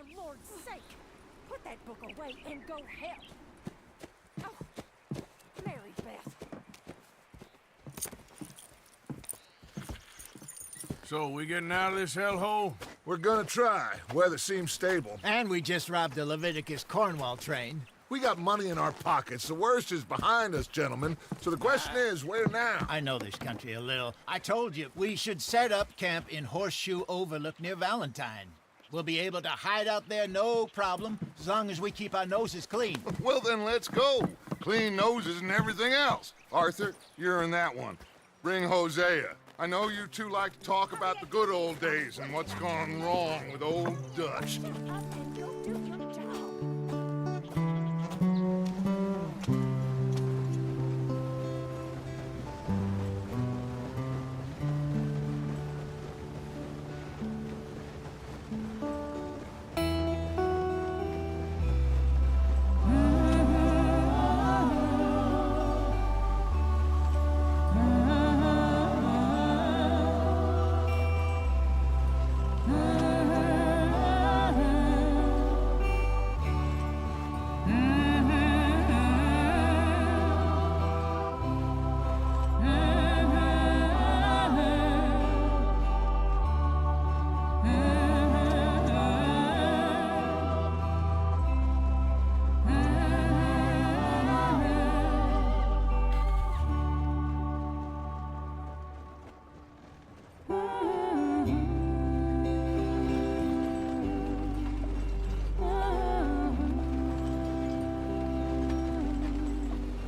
For Lord's sake, put that book away and go help. Oh, Mary Beth. So, we getting out of this hellhole? We're gonna try. Weather seems stable. And we just robbed a Leviticus Cornwall train. We got money in our pockets. The worst is behind us, gentlemen. So the question is, where now? I know this country a little. I told you, we should set up camp in Horseshoe Overlook near Valentine. We'll be able to hide out there, no problem, as long as we keep our noses clean. Well, then let's go. Clean noses and everything else. Arthur, you're in that one. Bring Hosea. I know you two like to talk about the good old days and what's gone wrong with old Dutch. Up and go do your job.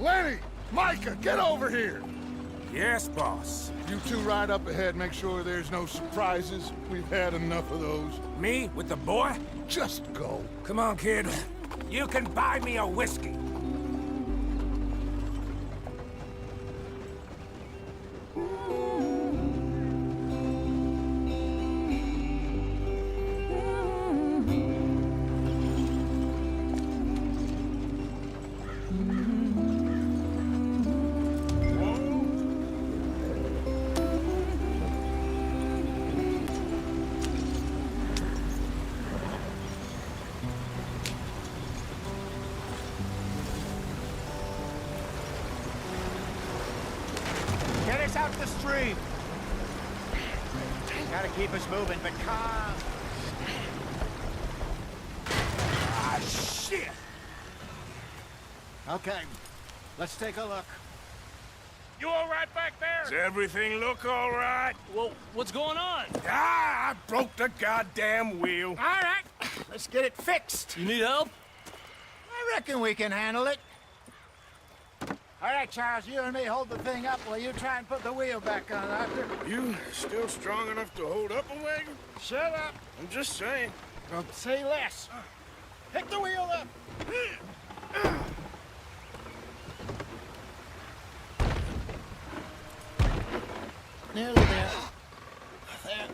Lenny! Micah, get over here! Yes, boss. You two ride up ahead, make sure there's no surprises. We've had enough of those. Me with the boy? Just go. Come on, kid. You can buy me a whiskey. Get us out the stream. Gotta keep us moving, but calm. Ah, shit! Okay, let's take a look. You all right back there? Does everything look all right? Well, what's going on? Ah, I broke the goddamn wheel. All right, let's get it fixed. You need help? I reckon we can handle it. All right, Charles, you and me hold the thing up while you try and put the wheel back on, Arthur. You still strong enough to hold up a wagon? Shut up. I'm just saying. Say less. Pick the wheel up. Nearly there. There.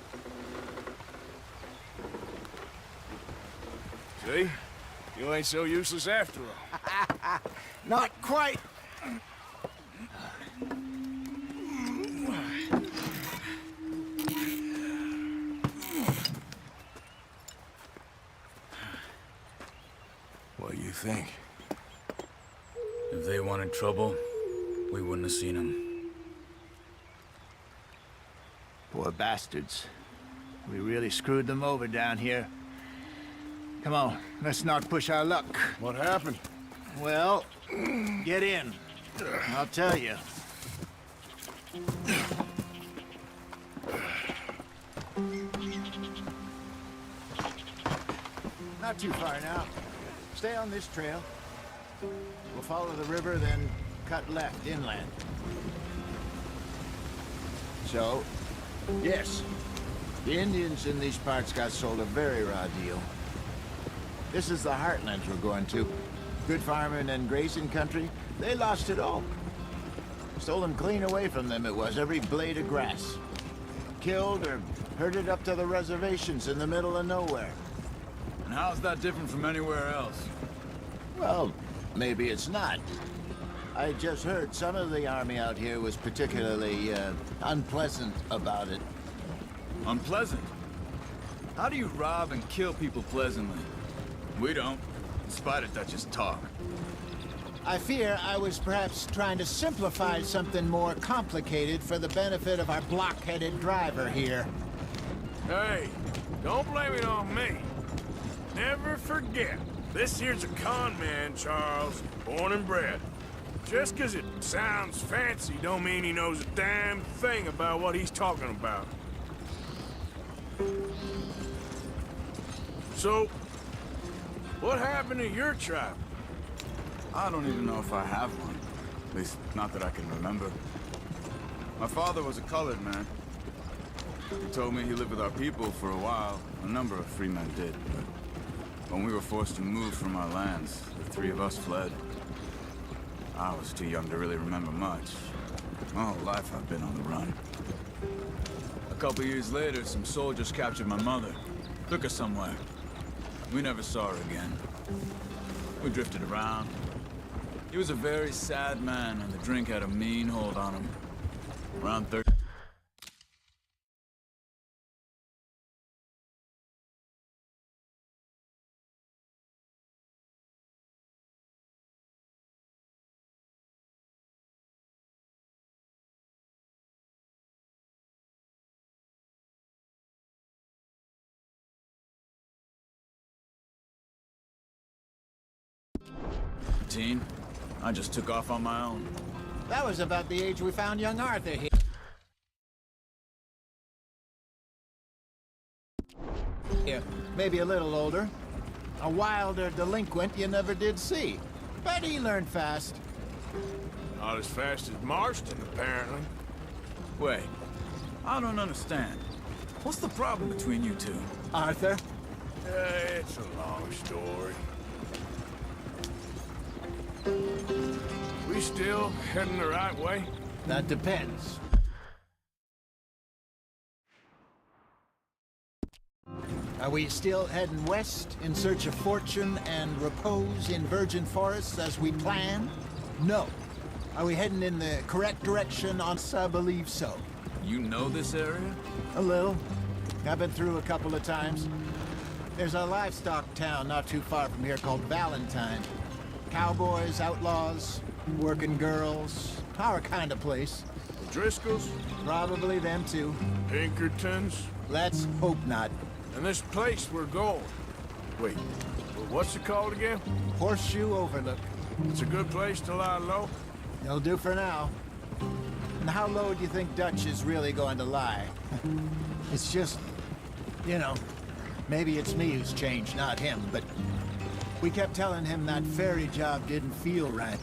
See? You ain't so useless after all. Not quite. What do you think? If they wanted trouble, we wouldn't have seen them. Poor bastards. We really screwed them over down here. Come on, let's not push our luck. What happened? Well, get in. I'll tell you. Not too far now. Stay on this trail. We'll follow the river, then cut left inland. So, yes, the Indians in these parts got sold a very raw deal. This is the heartlands we're going to. Good farming and grazing country, they lost it all. Stolen clean away from them it was, every blade of grass. Killed or herded up to the reservations in the middle of nowhere. And how's that different from anywhere else? Well, maybe it's not. I just heard some of the army out here was particularly, unpleasant about it. Unpleasant? How do you rob and kill people pleasantly? We don't, in spite of Dutch's talk. I fear I was perhaps trying to simplify something more complicated for the benefit of our block-headed driver here. Hey, don't blame it on me. Never forget, this here's a con man, Charles, born and bred. Just 'cause it sounds fancy don't mean he knows a damn thing about what he's talking about. So, what happened to your tribe? I don't even know if I have one. At least, not that I can remember. My father was a colored man. He told me he lived with our people for a while. A number of free men did, but when we were forced to move from our lands, the three of us fled. I was too young to really remember much. My whole life I've been on the run. A couple years later, some soldiers captured my mother. Took her somewhere. We never saw her again. We drifted around. He was a very sad man, and the drink had a mean hold on him. Around 30. I just took off on my own. That was about the age we found young Arthur here. Yeah, maybe a little older. A wilder delinquent you never did see. But he learned fast. Not as fast as Marston, apparently. Wait, I don't understand. What's the problem between you two? Arthur? It's a long story. We still heading the right way? That depends. Are we still heading west in search of fortune and repose in virgin forests as we planned? No. Are we heading in the correct direction? I believe so. You know this area? A little. I've been through a couple of times. There's a livestock town not too far from here called Valentine. Cowboys, outlaws, working girls, our kind of place. The Driscolls? Probably them too. Pinkertons? Let's hope not. And this place we're going. Wait, what's it called again? Horseshoe Overlook. It's a good place to lie low? It'll do for now. And how low do you think Dutch is really going to lie? It's just, you know, maybe it's me who's changed, not him, but we kept telling him that ferry job didn't feel right.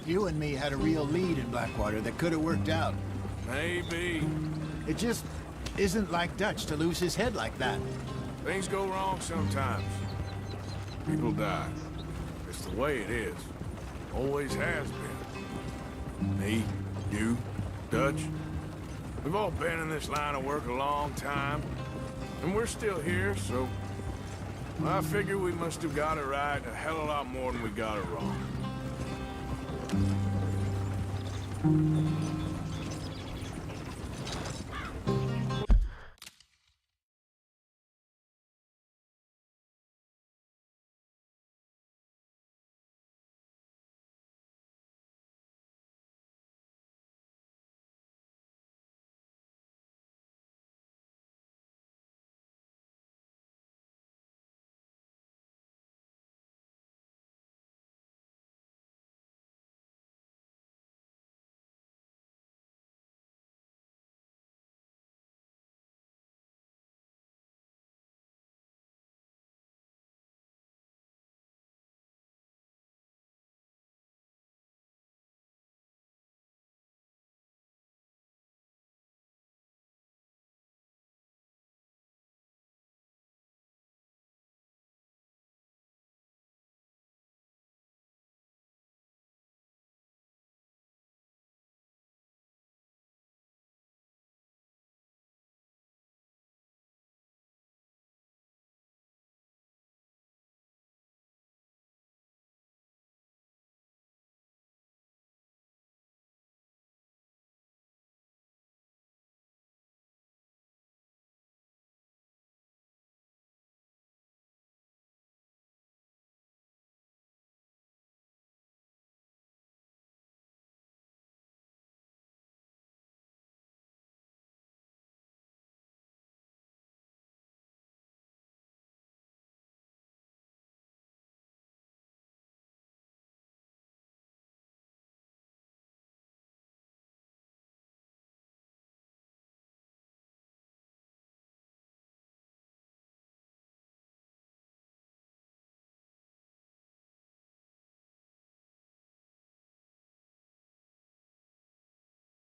You and me had a real lead in Blackwater that could have worked out. Maybe. It just isn't like Dutch to lose his head like that. Things go wrong sometimes. People die. It's the way it is. Always has been. Me, you, Dutch. We've all been in this line of work a long time. And we're still here, so I figure we must have got it right a hell of a lot more than we got it wrong.